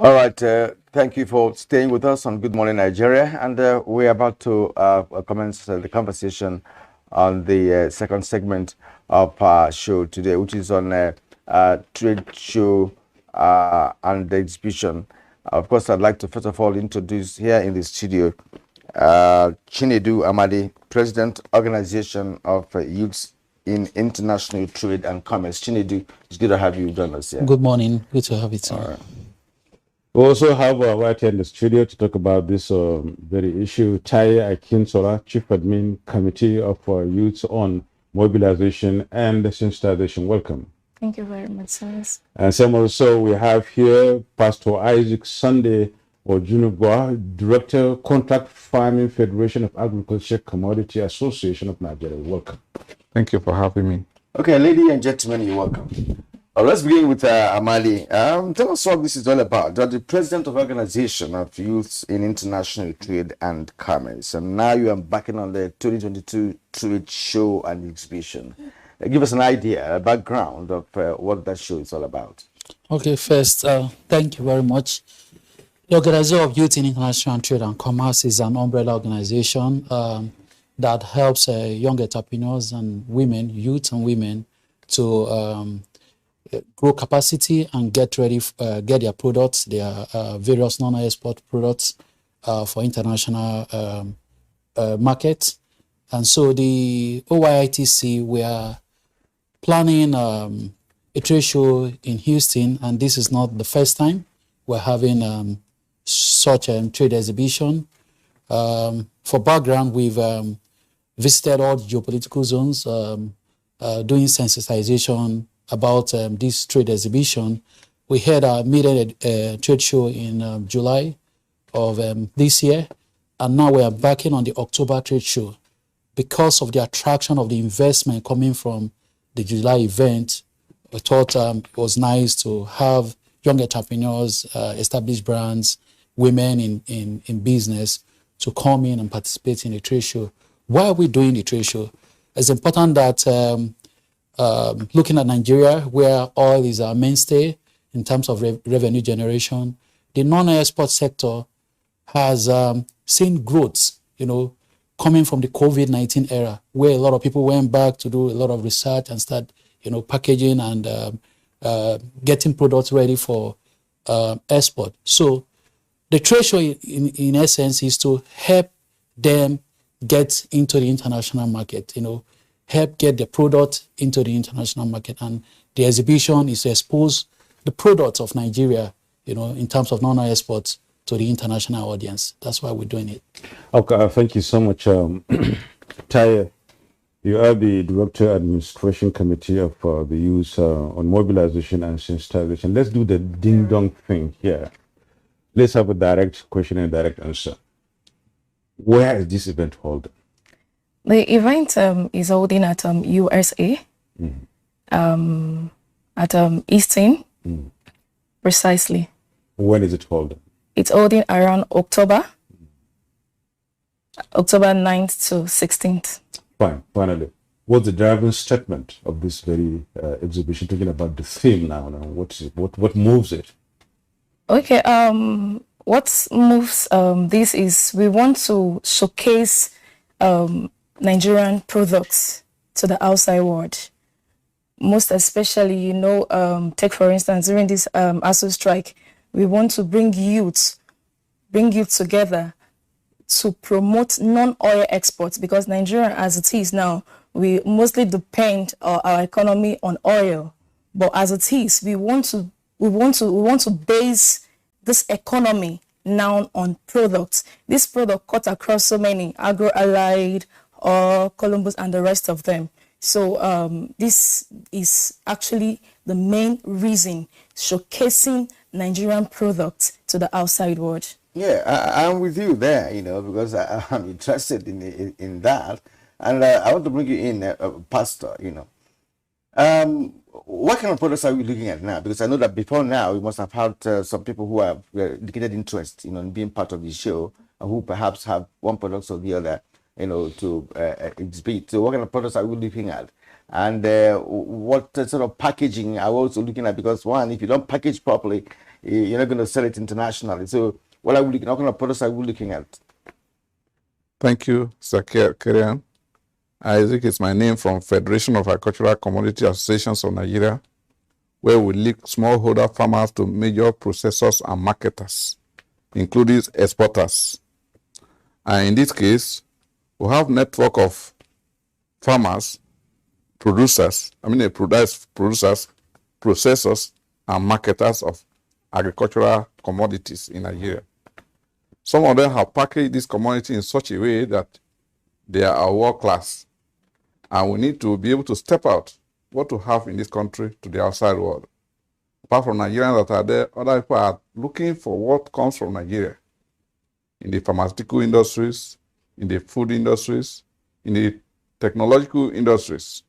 All right, thank you for staying with us on Good Morning Nigeria, and we're about to commence the conversation on the second segment of our show today, which is on trade show and the exhibition. Of course, I'd like to first of all introduce here in the studio Chinedu Amadi, President, Organization of Youths in International Trade and Commerce. Chinedu, it's good to have you join us here. Good morning. Good to have you, sir. All right. We also have right here in the studio to talk about this very issue, Taye Akintola, Chief Admin Committee of Youth on Mobilization and Sensitization. Welcome. Thank you very much, sir. And same also we have here Pastor Isaac Sunday Ojunugwa, Director, Contract Farming Federation of Agriculture Commodity Association of Nigeria. Welcome. Thank you for having me. Okay, ladies and gentlemen, you're welcome. Let's begin with Amali. Tell us what this is all about. You're the president of Organization of Youths in International Trade and Commerce, and now you are embarking on the 2022 Trade Show and Exhibition. Give us an idea, a background of what that show is all about. Okay, first, thank you very much. The Organization of Youth in International Trade and Commerce is an umbrella organization that helps young entrepreneurs and women, youth and women, to grow capacity and get ready, get their products, their various non-export products for international markets. And so the OYITC, we are planning a trade show in Houston, and this is not the first time we're having such a trade exhibition. For background, we've visited all the geopolitical zones, doing sensitization about this trade exhibition. We had a meeting trade show in July of this year, and now we are backing on the October trade show. Because of the attraction of the investment coming from the July event, I thought it was nice to have young entrepreneurs, established brands, women in business to come in and participate in the trade show. Why are we doing the trade show? It's important that looking at Nigeria, where oil is our mainstay in terms of revenue generation, the non-export sector has seen growth, coming from the COVID-19 era, where a lot of people went back to do a lot of research and start, packaging and getting products ready for export. So the trade show, in essence, is to help them get into the international market, help get the product into the international market. And the exhibition is to expose the products of Nigeria, in terms of non-exports to the international audience. That's why we're doing it. Okay, thank you so much. Taye, you are the Director Administration Committee of the Youth on Mobilization and Sensitization. Let's do the ding-dong thing here. Let's have a direct question and direct answer. Where is this event held? The event is holding at USA, at Easton, precisely. When is it held? It's holding around October 9th to 16th. Fine. Finally, what's the driving statement of this very exhibition? Talking about the theme now. What moves it? Okay. What moves this is we want to showcase Nigerian products to the outside world. Most especially, take for instance, during this ASU strike, we want to bring youth together to promote non-oil exports, because Nigeria, as it is now, we mostly depend our economy on oil. But as it is, we want to base this economy now on products. This product cut across so many agro-allied, or Columbus and the rest of them. So this is actually the main reason, showcasing Nigerian products to the outside world. Yeah, I'm with you there, because I'm interested in that. And I want to bring you in, Pastor, what kind of products are we looking at now? Because I know that before now, we must have had some people who have indicated interest, in being part of the show, and who perhaps have one product or the other, to exhibit. So what kind of products are we looking at? and what sort of packaging are we also looking at? Because one, if you don't package properly, you're not going to sell it internationally. So what are we looking? What kind of products are we looking at? Thank you, Sir Kerian. Isaac is my name from Federation of Agricultural Commodity Associations of Nigeria, where we link smallholder farmers to major processors and marketers, including exporters. And in this case, we have network of farmers, producers, processors, and marketers of agricultural commodities in Nigeria. Some of them have packaged this commodity in such a way that they are world class. And we need to be able to step out what to have in this country to the outside world. Apart from Nigerians that are there, other people are looking for what comes from Nigeria in the pharmaceutical industries, in the food industries, in the technological industries,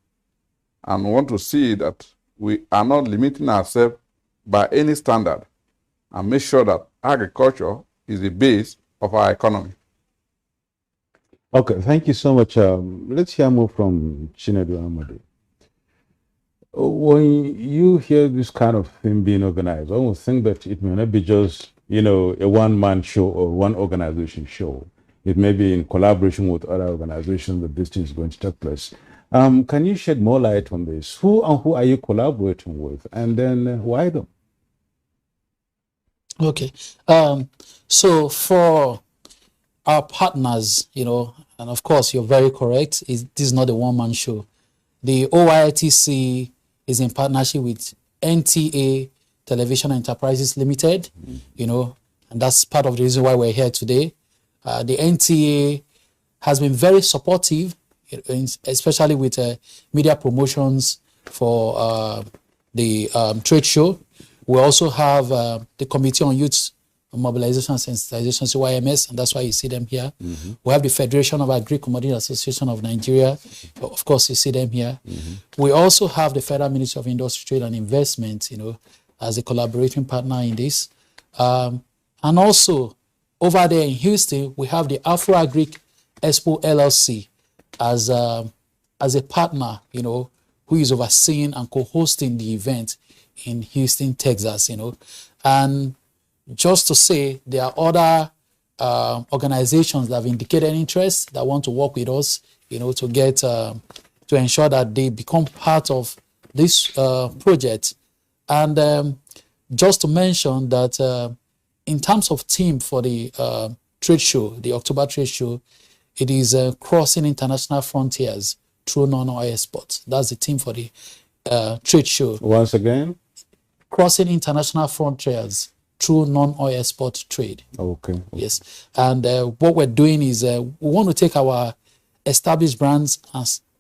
and want to see that we are not limiting ourselves by any standard and make sure that agriculture is the base of our economy. Okay, thank you so much. Let's hear more from Chinedu Amadi. When you hear this kind of thing being organized, I almost think that it may not be just, you know, a one-man show or one organization show. It may be in collaboration with other organizations that this thing is going to take place. Can you shed more light on this? Who are you collaborating with, and then why them? Okay. So for our partners, you know, and of course you're very correct, this is not a one-man show. The OYTC is in partnership with NTA Television Enterprises Limited, you know, and that's part of the reason why we're here today. The NTA has been very supportive, especially with media promotions for the trade show. We also have the Committee on Youth Mobilization and Sensitization, CYMS, and that's why you see them here. We have the Federation of Agri-Commodity Association of Nigeria. Of course, you see them here. We also have the Federal Ministry of Industry, Trade and Investment, you know, as a collaborating partner in this. And also, over there in Houston, we have the Afro-Agric Expo LLC as a partner, you know, who is overseeing and co-hosting the event in Houston, Texas, you know. And just to say, there are other organizations that have indicated interest that want to work with us, you know, to get to ensure that they become part of this project. And just to mention that in terms of theme for the trade show, the October trade show, it is crossing international frontiers through non-oil exports. That's the theme for the trade show. Once again? Crossing international frontiers through non-oil export trade. Okay. Yes. And what we're doing is we want to take our established brands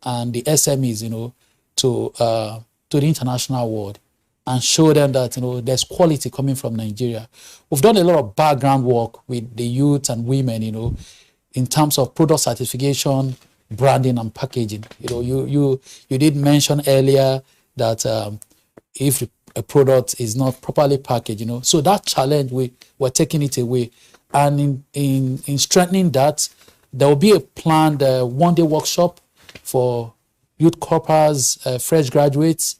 and the SMEs, you know, to the international world and show them that, you know, there's quality coming from Nigeria. We've done a lot of background work with the youth and women, you know, in terms of product certification, branding and packaging. You know, you did mention earlier that if a product is not properly packaged, you know, so that challenge we're taking it away, and in strengthening that, there will be a planned one-day workshop for youth corpers, fresh graduates,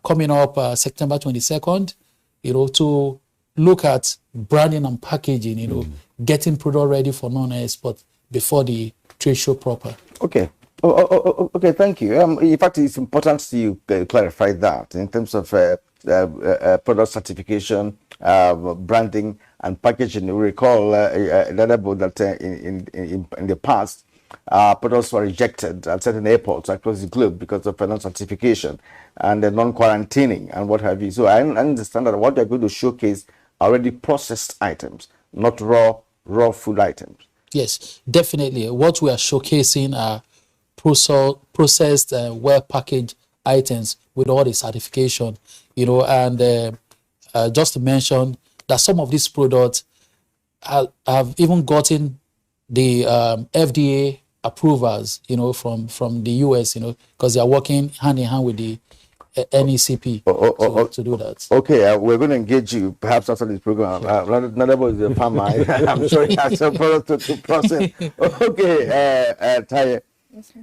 coming up September 22nd, you know, to look at branding and packaging, you know, getting product ready for non-export before the trade show proper. Okay. Okay, thank you. In fact, it's important to clarify that in terms of product certification, branding, and packaging. You recall another book that in the past, products were rejected at certain airports across the globe because of non-certification and non-quarantining and what have you. So I understand that what they're going to showcase are already processed items, not raw food items. Yes, definitely. What we are showcasing are processed, well-packaged items with all the certification, you know, and just to mention that some of these products have even gotten the FDA approvals, you know, from the US, you know, because they are working hand in hand with the NECP to do that. Okay, we're going to engage you perhaps after this program. Nanabo is a farmer. I'm sure he has some products to process. Okay, Taye,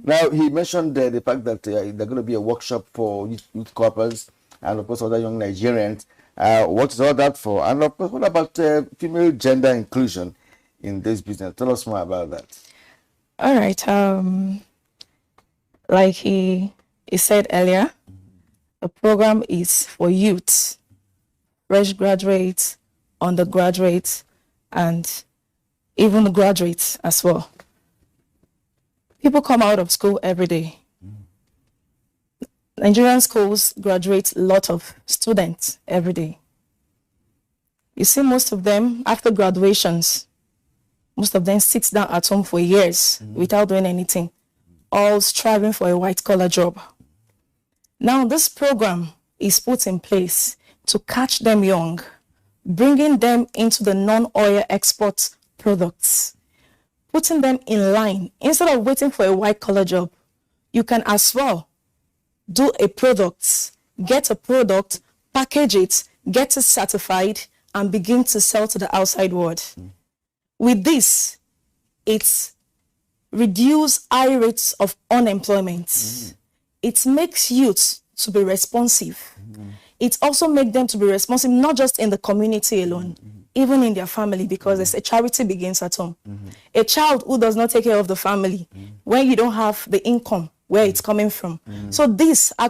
Now, he mentioned the fact that there's going to be a workshop for youth corpers and, of course, other young Nigerians. What is all that for? And, of course, what about female gender inclusion in this business? Tell us more about that. All right. Like he said earlier, the program is for youth, fresh graduates, undergraduates, and even graduates as well. People come out of school every day. Nigerian schools graduate a lot of students every day. You see, most of them, after graduations, most of them sit down at home for years without doing anything, all striving for a white-collar job. Now, this program is put in place to catch them young, bringing them into the non-oil export products, putting them in line. Instead of waiting for a white-collar job, you can as well do a product, get a product, package it, get it certified, and begin to sell to the outside world. With this, it's reduce high rates of unemployment. It makes youth to be responsive. It also makes them to be responsive, not just in the community alone, even in their family, because a charity begins at home. A child who does not take care of the family, when you don't have the income, where it's coming from. So this